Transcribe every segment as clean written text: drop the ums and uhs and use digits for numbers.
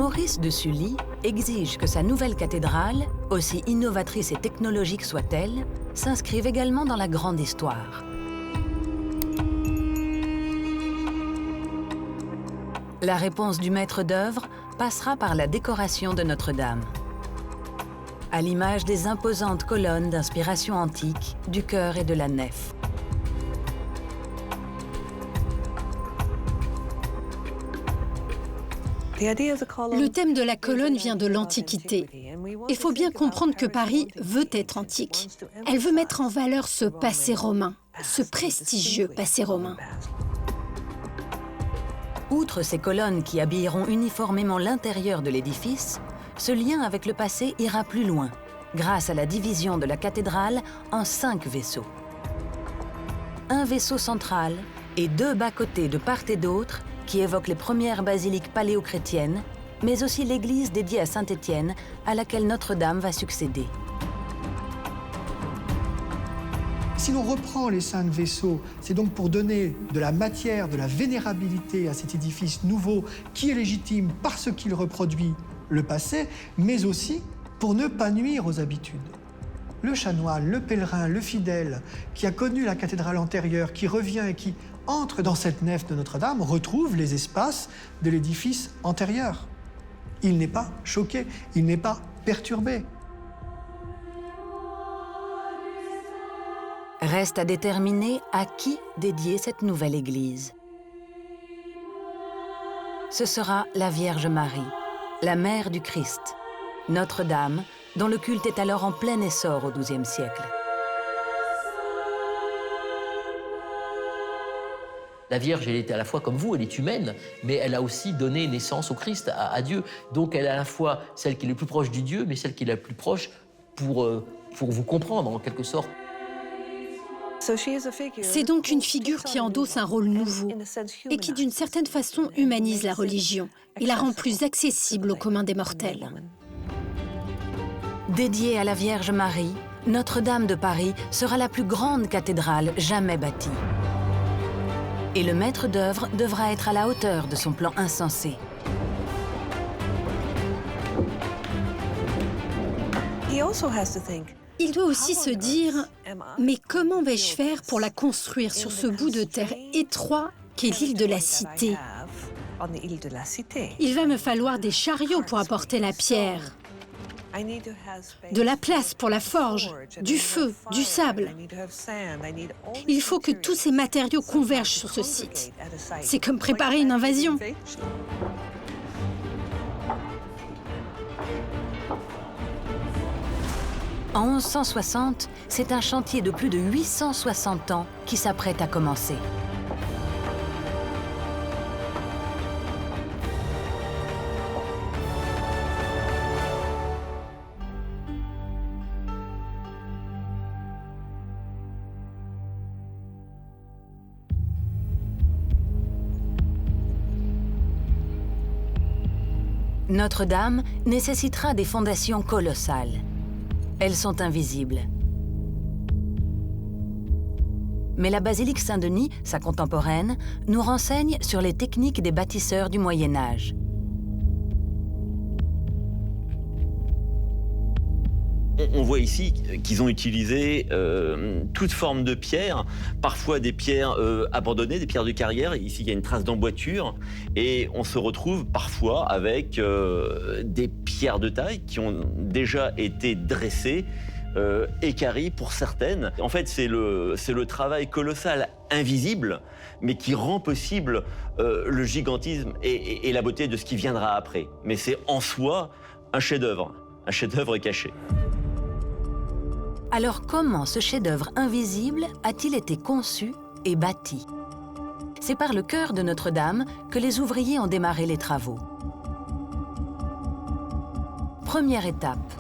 Maurice de Sully exige que sa nouvelle cathédrale, aussi innovatrice et technologique soit-elle, s'inscrive également dans la grande histoire. La réponse du maître d'œuvre passera par la décoration de Notre-Dame. À l'image des imposantes colonnes d'inspiration antique, du chœur et de la nef. Le thème de la colonne vient de l'Antiquité. Il faut bien comprendre que Paris veut être antique. Elle veut mettre en valeur ce passé romain, ce prestigieux passé romain. Outre ces colonnes qui habilleront uniformément l'intérieur de l'édifice, ce lien avec le passé ira plus loin, grâce à la division de la cathédrale en 5 vaisseaux. Un vaisseau central et 2 bas-côtés de part et d'autre qui évoquent les premières basiliques paléochrétiennes, mais aussi l'église dédiée à Saint-Étienne, à laquelle Notre-Dame va succéder. Si l'on reprend les 5 vaisseaux, c'est donc pour donner de la matière, de la vénérabilité à cet édifice nouveau qui est légitime parce qu'il reproduit le passé, mais aussi pour ne pas nuire aux habitudes. Le chanoine, le pèlerin, le fidèle qui a connu la cathédrale antérieure, qui revient et qui entre dans cette nef de Notre-Dame, retrouve les espaces de l'édifice antérieur. Il n'est pas choqué, il n'est pas perturbé. Reste à déterminer à qui dédier cette nouvelle église. Ce sera la Vierge Marie, la mère du Christ, Notre-Dame, dont le culte est alors en plein essor au XIIe siècle. La Vierge, elle est à la fois comme vous, elle est humaine, mais elle a aussi donné naissance au Christ, à Dieu. Donc elle est à la fois celle qui est le plus proche du Dieu, mais celle qui est la plus proche pour vous comprendre, en quelque sorte. C'est donc une figure qui endosse un rôle nouveau et qui, d'une certaine façon, humanise la religion et la rend plus accessible au commun des mortels. Dédiée à la Vierge Marie, Notre-Dame de Paris sera la plus grande cathédrale jamais bâtie. Et le maître d'œuvre devra être à la hauteur de son plan insensé. Il doit aussi se dire « Mais comment vais-je faire pour la construire sur ce bout de terre étroit qu'est l'île de la Cité ? Il va me falloir des chariots pour apporter la pierre, de la place pour la forge, du feu, du sable. Il faut que tous ces matériaux convergent sur ce site. C'est comme préparer une invasion. » En 1160, c'est un chantier de plus de 860 ans qui s'apprête à commencer. Notre-Dame nécessitera des fondations colossales. Elles sont invisibles. Mais la basilique Saint-Denis, sa contemporaine, nous renseigne sur les techniques des bâtisseurs du Moyen Âge. On voit ici qu'ils ont utilisé toute forme de pierres, parfois des pierres abandonnées, des pierres de carrière. Ici, il y a une trace d'emboîture. Et on se retrouve parfois avec des pierres de taille qui ont déjà été dressées, équarries pour certaines. En fait, c'est le travail colossal invisible, mais qui rend possible le gigantisme et la beauté de ce qui viendra après. Mais c'est en soi un chef-d'œuvre caché. Alors comment ce chef-d'œuvre invisible a-t-il été conçu et bâti? C'est par le chœur de Notre-Dame que les ouvriers ont démarré les travaux. Première étape,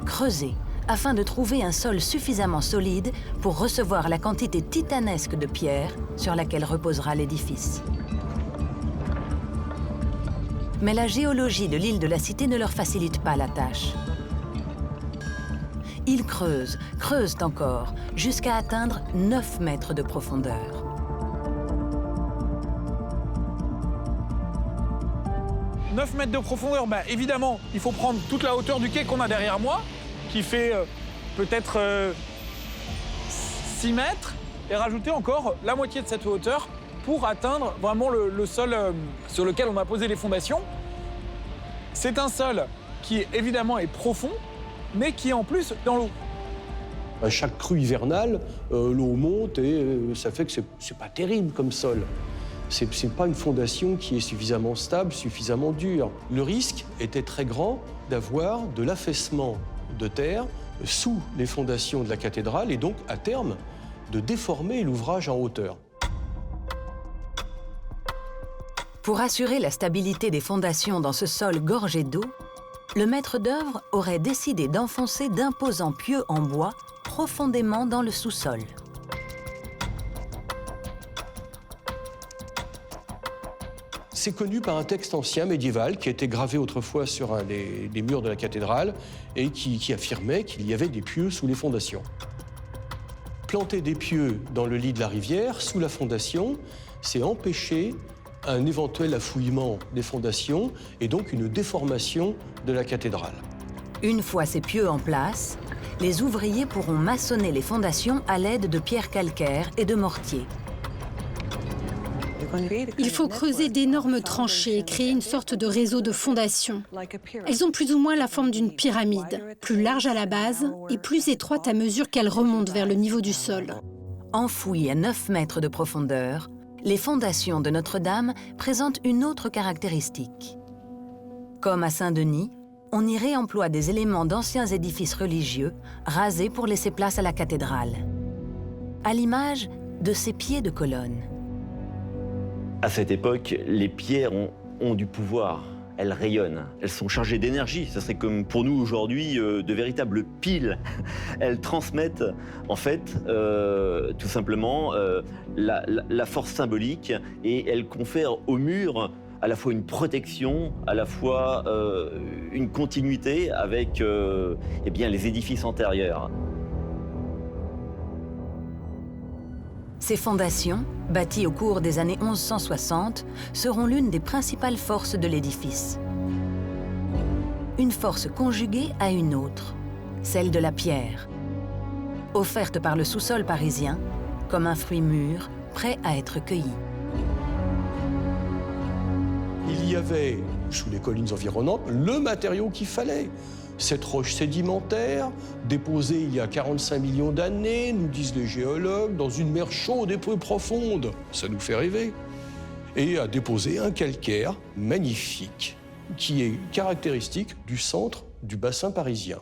creuser afin de trouver un sol suffisamment solide pour recevoir la quantité titanesque de pierre sur laquelle reposera l'édifice. Mais la géologie de l'île de la Cité ne leur facilite pas la tâche. Ils creusent encore, jusqu'à atteindre 9 mètres de profondeur. 9 mètres de profondeur, évidemment, il faut prendre toute la hauteur du quai qu'on a derrière moi, qui fait peut-être 6 mètres, et rajouter encore la moitié de cette hauteur pour atteindre vraiment le sol sur lequel on a posé les fondations. C'est un sol qui, évidemment, est profond, mais qui est en plus dans l'eau. À chaque crue hivernale, l'eau monte et ça fait que c'est pas terrible comme sol. C'est pas une fondation qui est suffisamment stable, suffisamment dure. Le risque était très grand d'avoir de l'affaissement de terre sous les fondations de la cathédrale et donc, à terme, de déformer l'ouvrage en hauteur. Pour assurer la stabilité des fondations dans ce sol gorgé d'eau, le maître d'œuvre aurait décidé d'enfoncer d'imposants pieux en bois profondément dans le sous-sol. C'est connu par un texte ancien médiéval qui a été gravé autrefois sur les murs de la cathédrale et qui affirmait qu'il y avait des pieux sous les fondations. Planter des pieux dans le lit de la rivière, sous la fondation, c'est empêcher un éventuel affouillement des fondations et donc une déformation de la cathédrale. Une fois ces pieux en place, les ouvriers pourront maçonner les fondations à l'aide de pierres calcaires et de mortier. Il faut creuser d'énormes tranchées et créer une sorte de réseau de fondations. Elles ont plus ou moins la forme d'une pyramide, plus large à la base et plus étroite à mesure qu'elle remonte vers le niveau du sol. Enfouies à 9 mètres de profondeur, les fondations de Notre-Dame présentent une autre caractéristique. Comme à Saint-Denis, on y réemploie des éléments d'anciens édifices religieux rasés pour laisser place à la cathédrale, à l'image de ces pieds de colonne. À cette époque, les pierres ont du pouvoir. Elles rayonnent, elles sont chargées d'énergie. Ça serait comme pour nous aujourd'hui de véritables piles. Elles transmettent en fait tout simplement la force symbolique et elles confèrent au mur à la fois une protection, à la fois une continuité avec eh bien, les édifices antérieurs. Ces fondations, bâties au cours des années 1160, seront l'une des principales forces de l'édifice. Une force conjuguée à une autre, celle de la pierre, offerte par le sous-sol parisien comme un fruit mûr, prêt à être cueilli. Il y avait, sous les collines environnantes, le matériau qu'il fallait. Cette roche sédimentaire, déposée il y a 45 millions d'années, nous disent les géologues, dans une mer chaude et peu profonde. Ça nous fait rêver. Et a déposé un calcaire magnifique, qui est caractéristique du centre du bassin parisien.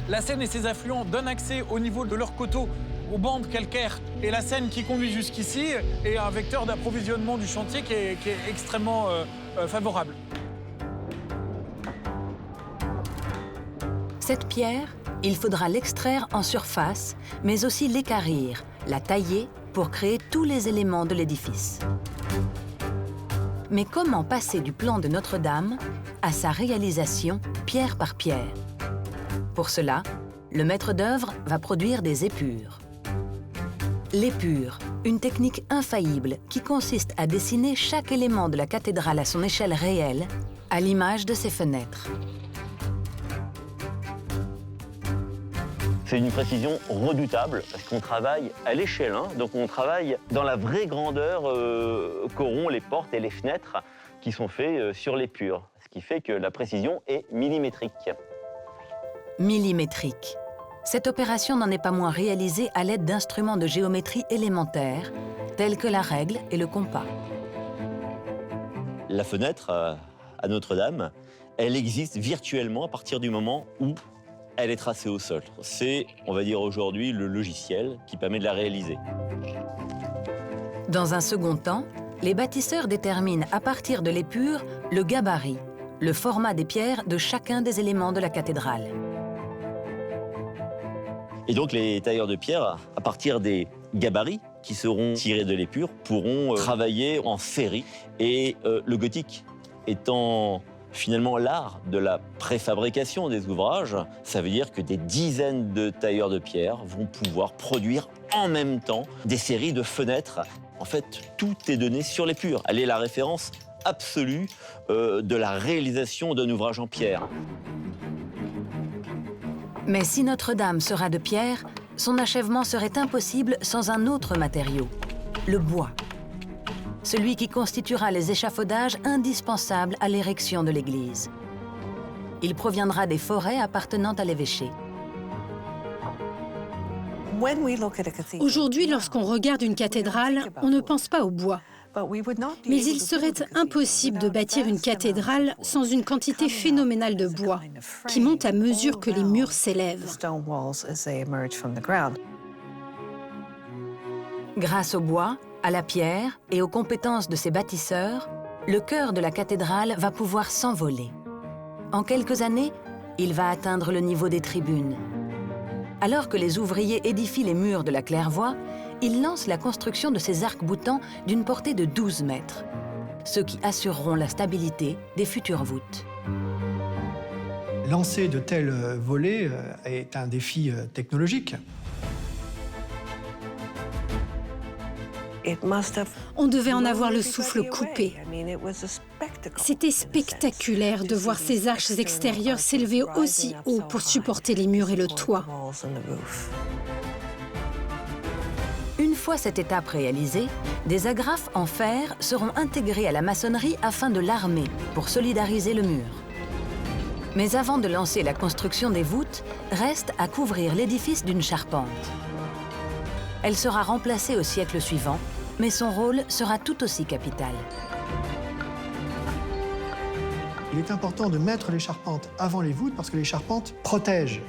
La Seine et ses affluents donnent accès au niveau de leurs coteaux aux bandes calcaires. Et la Seine qui conduit jusqu'ici est un vecteur d'approvisionnement du chantier qui est extrêmement favorable. Cette pierre, il faudra l'extraire en surface, mais aussi l'équarrir, la tailler pour créer tous les éléments de l'édifice. Mais comment passer du plan de Notre-Dame à sa réalisation pierre par pierre? Pour cela, le maître d'œuvre va produire des épures. L'épure, une technique infaillible qui consiste à dessiner chaque élément de la cathédrale à son échelle réelle, à l'image de ses fenêtres. C'est une précision redoutable parce qu'on travaille à l'échelle, donc on travaille dans la vraie grandeur qu'auront les portes et les fenêtres qui sont faits sur l'épure, ce qui fait que la précision est millimétrique. Millimétrique. Cette opération n'en est pas moins réalisée à l'aide d'instruments de géométrie élémentaire, tels que la règle et le compas. La fenêtre à Notre-Dame, elle existe virtuellement à partir du moment où elle est tracée au sol. C'est, on va dire aujourd'hui, le logiciel qui permet de la réaliser. Dans un second temps, les bâtisseurs déterminent à partir de l'épure le gabarit, le format des pierres de chacun des éléments de la cathédrale. Et donc les tailleurs de pierre, à partir des gabarits qui seront tirés de l'épure, pourront travailler en série. Et le gothique étant finalement l'art de la préfabrication des ouvrages, ça veut dire que des dizaines de tailleurs de pierre vont pouvoir produire en même temps des séries de fenêtres. En fait, tout est donné sur l'épure. Elle est la référence absolue de la réalisation d'un ouvrage en pierre. Mais si Notre-Dame sera de pierre, son achèvement serait impossible sans un autre matériau, le bois. Celui qui constituera les échafaudages indispensables à l'érection de l'église. Il proviendra des forêts appartenant à l'évêché. Aujourd'hui, lorsqu'on regarde une cathédrale, on ne pense pas au bois. Mais il serait impossible de bâtir une cathédrale sans une quantité phénoménale de bois, qui monte à mesure que les murs s'élèvent. Grâce au bois, à la pierre et aux compétences de ses bâtisseurs, le cœur de la cathédrale va pouvoir s'envoler. En quelques années, il va atteindre le niveau des tribunes. Alors que les ouvriers édifient les murs de la claire-voie, ils lancent la construction de ces arcs-boutants d'une portée de 12 mètres, ceux qui assureront la stabilité des futures voûtes. Lancer de tels volets est un défi technologique. On devait en avoir le souffle coupé. C'était spectaculaire de voir ces arches extérieures s'élever aussi haut pour supporter les murs et le toit. Une fois cette étape réalisée, des agrafes en fer seront intégrées à la maçonnerie afin de l'armer pour solidariser le mur. Mais avant de lancer la construction des voûtes, reste à couvrir l'édifice d'une charpente. Elle sera remplacée au siècle suivant, mais son rôle sera tout aussi capital. Il est important de mettre les charpentes avant les voûtes parce que les charpentes protègent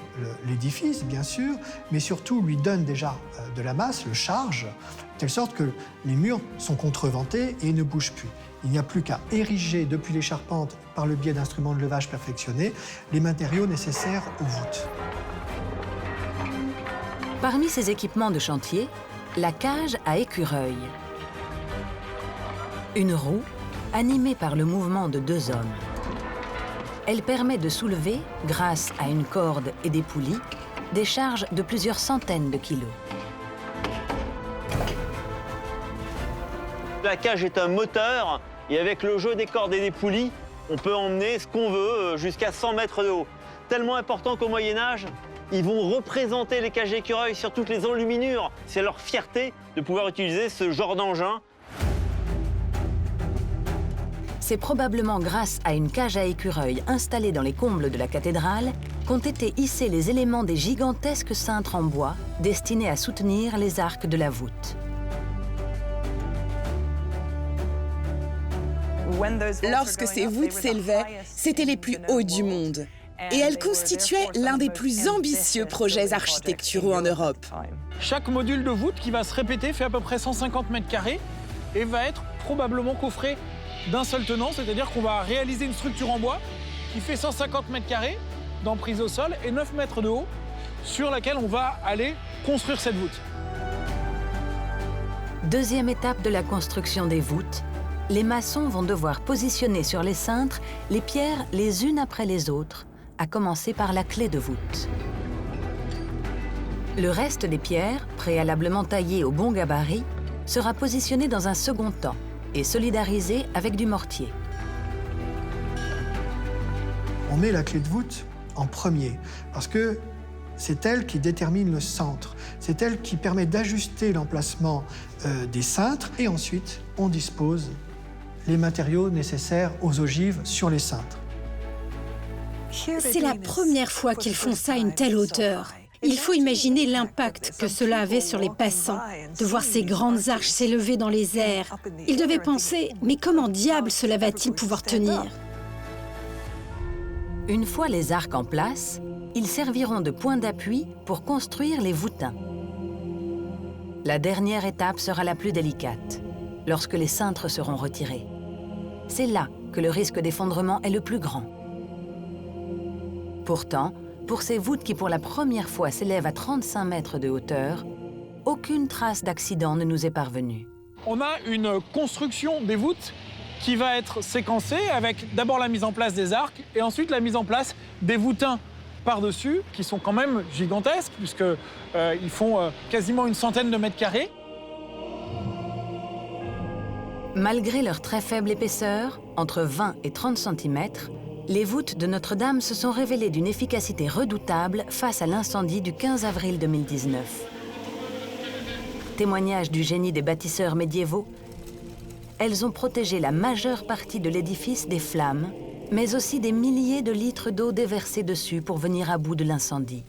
l'édifice, bien sûr, mais surtout lui donnent déjà de la masse, le charge, de telle sorte que les murs sont contreventés et ne bougent plus. Il n'y a plus qu'à ériger depuis les charpentes, par le biais d'instruments de levage perfectionnés, les matériaux nécessaires aux voûtes. Parmi ces équipements de chantier, la cage à écureuil. Une roue animée par le mouvement de 2 hommes. Elle permet de soulever, grâce à une corde et des poulies, des charges de plusieurs centaines de kilos. La cage est un moteur et avec le jeu des cordes et des poulies, on peut emmener ce qu'on veut jusqu'à 100 mètres de haut. Tellement important qu'au Moyen-Âge, ils vont représenter les cages d'écureuil sur toutes les enluminures. C'est leur fierté de pouvoir utiliser ce genre d'engin. C'est probablement grâce à une cage à écureuil installée dans les combles de la cathédrale qu'ont été hissés les éléments des gigantesques cintres en bois destinés à soutenir les arcs de la voûte. Lorsque ces voûtes s'élevaient, c'étaient les plus hauts du monde. Et elles constituaient l'un des plus ambitieux projets architecturaux en Europe. Chaque module de voûte qui va se répéter fait à peu près 150 mètres carrés et va être probablement coffré d'un seul tenant, c'est-à-dire qu'on va réaliser une structure en bois qui fait 150 mètres carrés d'emprise au sol et 9 mètres de haut sur laquelle on va aller construire cette voûte. Deuxième étape de la construction des voûtes, les maçons vont devoir positionner sur les cintres les pierres les unes après les autres, à commencer par la clé de voûte. Le reste des pierres, préalablement taillées au bon gabarit, sera positionné dans un second temps et solidarisé avec du mortier. On met la clé de voûte en premier parce que c'est elle qui détermine le centre. C'est elle qui permet d'ajuster l'emplacement des cintres et ensuite on dispose les matériaux nécessaires aux ogives sur les cintres. C'est la première fois qu'ils font ça à une telle hauteur. Il faut imaginer l'impact que cela avait sur les passants, de voir ces grandes arches s'élever dans les airs. Ils devaient penser, mais comment diable cela va-t-il pouvoir tenir? Une fois les arcs en place, ils serviront de point d'appui pour construire les voûtins. La dernière étape sera la plus délicate, lorsque les cintres seront retirés. C'est là que le risque d'effondrement est le plus grand. Pourtant, pour ces voûtes qui pour la première fois s'élèvent à 35 mètres de hauteur, aucune trace d'accident ne nous est parvenue. On a une construction des voûtes qui va être séquencée avec d'abord la mise en place des arcs et ensuite la mise en place des voûtins par-dessus, qui sont quand même gigantesques, puisqu'ils font quasiment une centaine de mètres carrés. Malgré leur très faible épaisseur, entre 20 et 30 cm, les voûtes de Notre-Dame se sont révélées d'une efficacité redoutable face à l'incendie du 15 avril 2019. Témoignage du génie des bâtisseurs médiévaux, elles ont protégé la majeure partie de l'édifice des flammes, mais aussi des milliers de litres d'eau déversés dessus pour venir à bout de l'incendie.